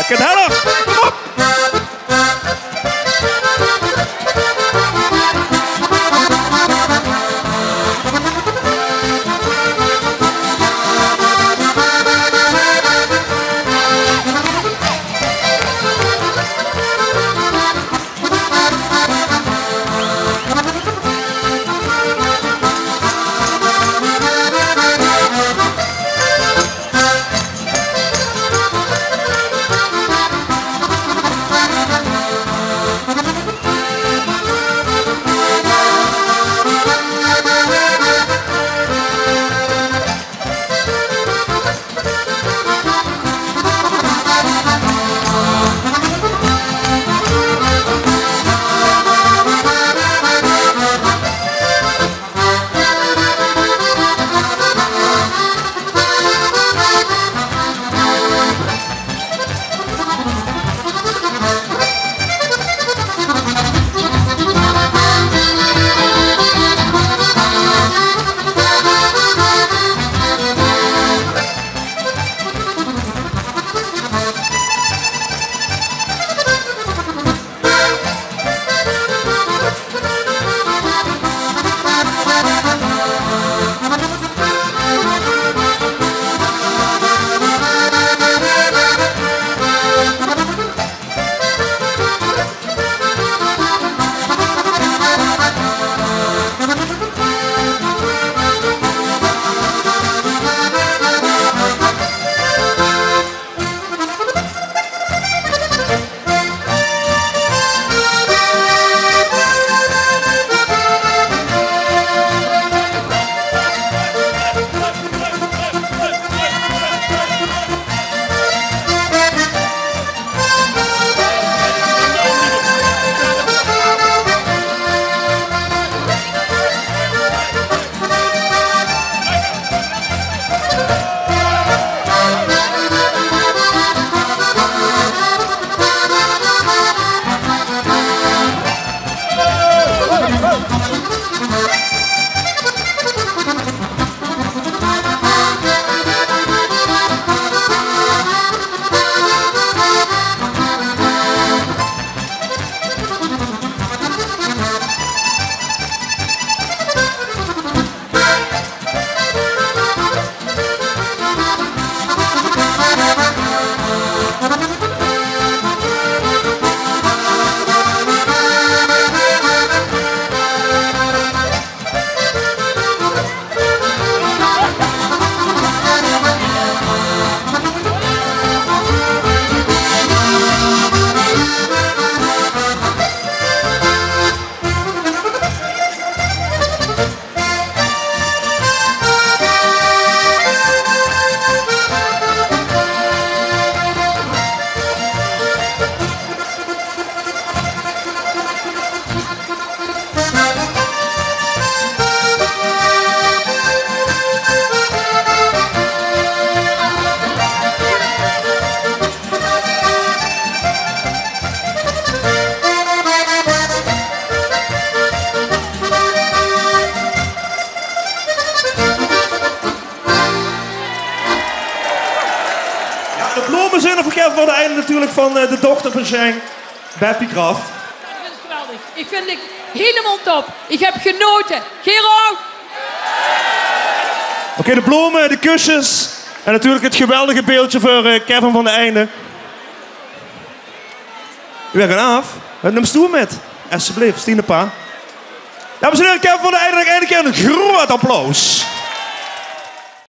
Ken Heller, kom op! Voor de einde natuurlijk van de dochter van Schenk, Beppie Kraft. Ik vind het geweldig. Ik vind het helemaal top. Ik heb genoten. Gero! Oké, de bloemen, de kusjes en natuurlijk het geweldige beeldje voor Kevin van de Einde. We gaan af. Neem stoel met. Alsjeblieft, Stine Pa. Dames en heren, Kevin van de Einde, nog een keer een groot applaus.